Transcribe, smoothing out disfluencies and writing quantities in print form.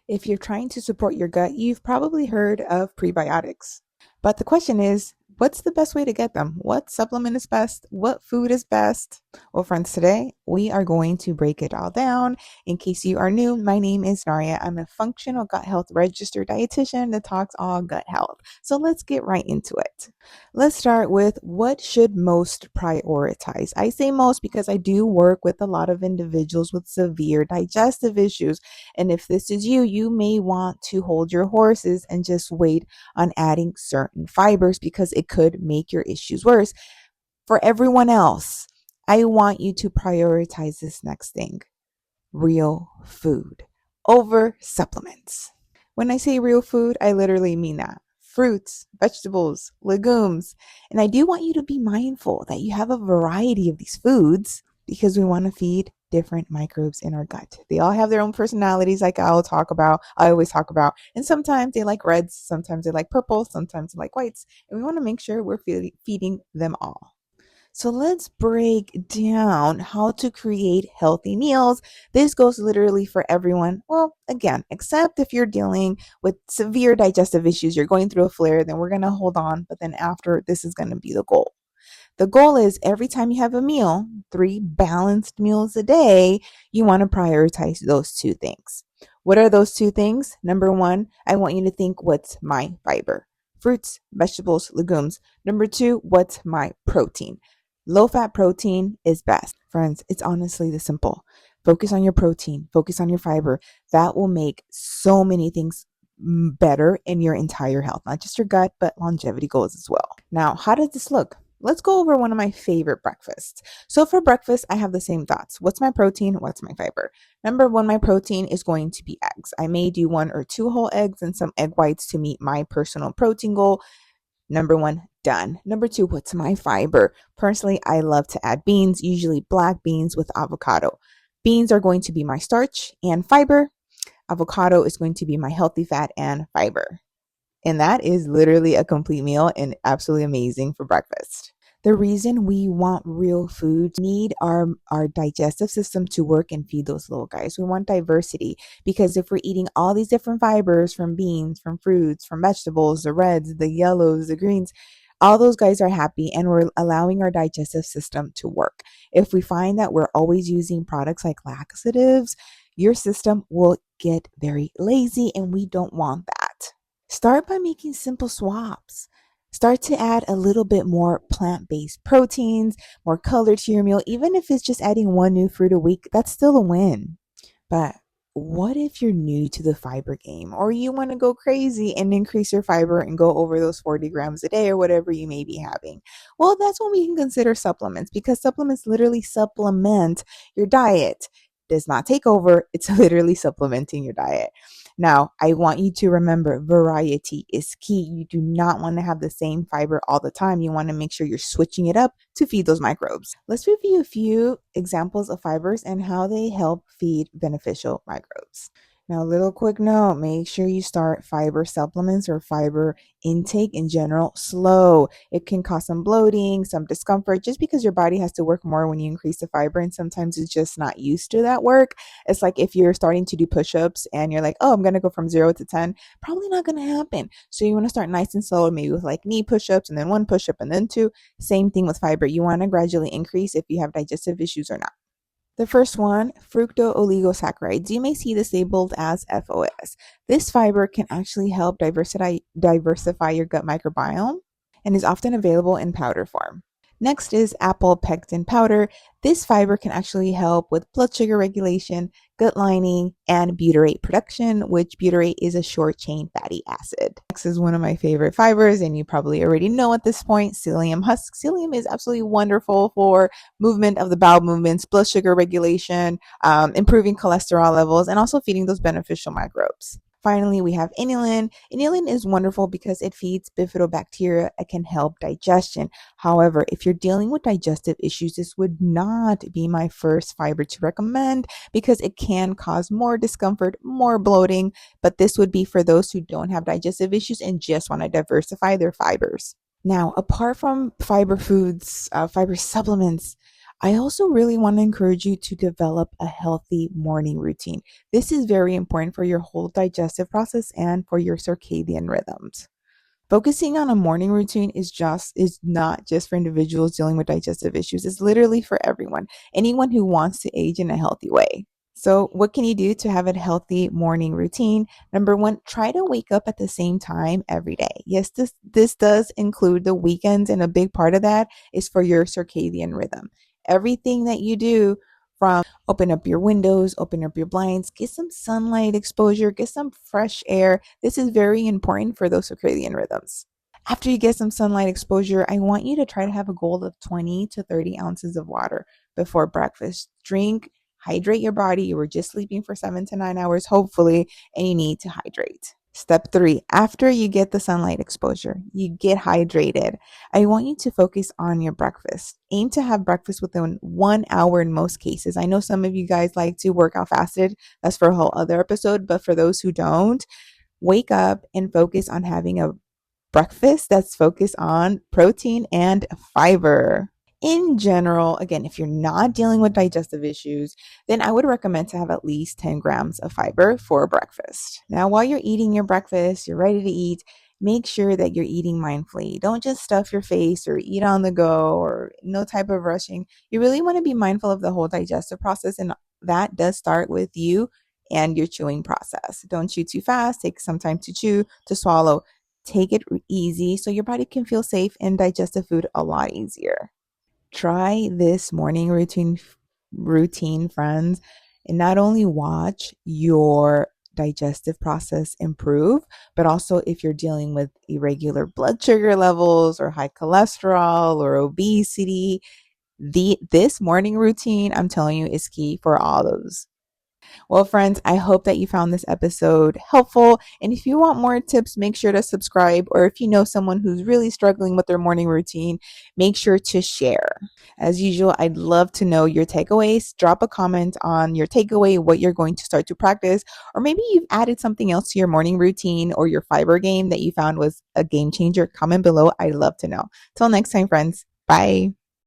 If you're trying to support your gut, you've probably heard of prebiotics. But the question is, what's the best way to get them? What supplement is best? What food is best? Well, friends, today we are going to break it all down. In case you are new, my name is Naria. I'm a functional gut health registered dietitian that talks all gut health. So let's get right into it. Let's start with what should most prioritize. I say most because I do work with a lot of individuals with severe digestive issues. And if this is you, you may want to hold your horses and just wait on adding certain fibers because it could make your issues worse. For everyone else, I want you to prioritize this next thing: real food over supplements. When I say real food, I literally mean that. Fruits, vegetables, legumes. And I do want you to be mindful that you have a variety of these foods because we want to feed different microbes in our gut. They all have their own personalities, like I always talk about. And sometimes they like reds, sometimes they like purple, sometimes they like whites. And we want to make sure we're feeding them all. So let's break down how to create healthy meals. This goes literally for everyone. Well, again, except if you're dealing with severe digestive issues, you're going through a flare, then we're going to hold on. But then after, this is going to be the goal. The goal is every time you have a meal, 3 balanced meals a day, you want to prioritize those 2 things. What are those 2 things? Number 1, I want you to think, what's my fiber? Fruits, vegetables, legumes. Number 2, what's my protein? Low-fat protein is best. Friends, it's honestly this simple. Focus on your protein. Focus on your fiber. That will make so many things better in your entire health, not just your gut, but longevity goals as well. Now, how does this look? Let's go over one of my favorite breakfasts. So for breakfast, I have the same thoughts. What's my protein? What's my fiber? Number 1, my protein is going to be eggs. I may do 1 or 2 whole eggs and some egg whites to meet my personal protein goal. Number 1, done. Number 2, what's my fiber? Personally, I love to add beans, usually black beans with avocado. Beans are going to be my starch and fiber. Avocado is going to be my healthy fat and fiber. And that is literally a complete meal and absolutely amazing for breakfast. The reason we want real food, need our digestive system to work and feed those little guys. We want diversity because if we're eating all these different fibers from beans, from fruits, from vegetables, the reds, the yellows, the greens, all those guys are happy and we're allowing our digestive system to work. If we find that we're always using products like laxatives, your system will get very lazy and we don't want that. Start by making simple swaps. Start to add a little bit more plant-based proteins, more color to your meal. Even if it's just adding 1 new fruit a week, that's still a win. But what if you're new to the fiber game or you want to go crazy and increase your fiber and go over those 40 grams a day or whatever you may be having? Well, that's when we can consider supplements because supplements literally supplement your diet. Does not take over. It's literally supplementing your diet. Now, I want you to remember variety is key. You do not want to have the same fiber all the time. You want to make sure you're switching it up to feed those microbes. Let's review a few examples of fibers and how they help feed beneficial microbes. Now, a little quick note, make sure you start fiber supplements or fiber intake in general slow. It can cause some bloating, some discomfort, just because your body has to work more when you increase the fiber, and sometimes it's just not used to that work. It's like if you're starting to do push-ups and you're like, oh, I'm going to go from 0 to 10, probably not going to happen. So you want to start nice and slow, maybe with like knee push-ups and then 1 push-up and then 2. Same thing with fiber. You want to gradually increase if you have digestive issues or not. The first one, fructooligosaccharides. You may see this labeled as FOS. This fiber can actually help diversify your gut microbiome and is often available in powder form. Next is apple pectin powder. This fiber can actually help with blood sugar regulation, gut lining, and butyrate production, which butyrate is a short-chain fatty acid. Next is one of my favorite fibers, and you probably already know at this point, psyllium husk. Psyllium is absolutely wonderful for movement of the bowel movements, blood sugar regulation, improving cholesterol levels, and also feeding those beneficial microbes. Finally, we have inulin. Inulin is wonderful because it feeds bifidobacteria. It can help digestion. However, if you're dealing with digestive issues, this would not be my first fiber to recommend because it can cause more discomfort, more bloating, but this would be for those who don't have digestive issues and just want to diversify their fibers. Now, apart from fiber foods, fiber supplements, I also really want to encourage you to develop a healthy morning routine. This is very important for your whole digestive process and for your circadian rhythms. Focusing on a morning routine is not just for individuals dealing with digestive issues. It's literally for everyone, anyone who wants to age in a healthy way. So, what can you do to have a healthy morning routine? Number one, try to wake up at the same time every day. Yes, this does include the weekends, and a big part of that is for your circadian rhythm. Everything that you do, from open up your windows, open up your blinds, get some sunlight exposure, get some fresh air. This is very important for those circadian rhythms. After you get some sunlight exposure, I want you to try to have a goal of 20 to 30 ounces of water before breakfast. Drink, hydrate your body. You were just sleeping for 7 to 9 hours, hopefully, and you need to hydrate. Step three, after you get the sunlight exposure, you get hydrated. I want you to focus on your breakfast. Aim to have breakfast within 1 hour in most cases. I know some of you guys like to work out fasted. That's for a whole other episode. But for those who don't, wake up and focus on having a breakfast that's focused on protein and fiber. In general, again, if you're not dealing with digestive issues, then I would recommend to have at least 10 grams of fiber for breakfast. Now, while you're eating your breakfast, you're ready to eat, make sure that you're eating mindfully. Don't just stuff your face or eat on the go or no type of rushing. You really want to be mindful of the whole digestive process, and that does start with you and your chewing process. Don't chew too fast. Take some time to chew, to swallow. Take it easy so your body can feel safe and digest the food a lot easier. Try this morning routine, friends, and not only watch your digestive process improve, but also if you're dealing with irregular blood sugar levels or high cholesterol or obesity, this morning routine, I'm telling you, is key for all those. Well, friends, I hope that you found this episode helpful. And if you want more tips, make sure to subscribe. Or if you know someone who's really struggling with their morning routine, make sure to share. As usual, I'd love to know your takeaways. Drop a comment on your takeaway, what you're going to start to practice, or maybe you've added something else to your morning routine or your fiber game that you found was a game changer. Comment below. I'd love to know. Till next time, friends. Bye.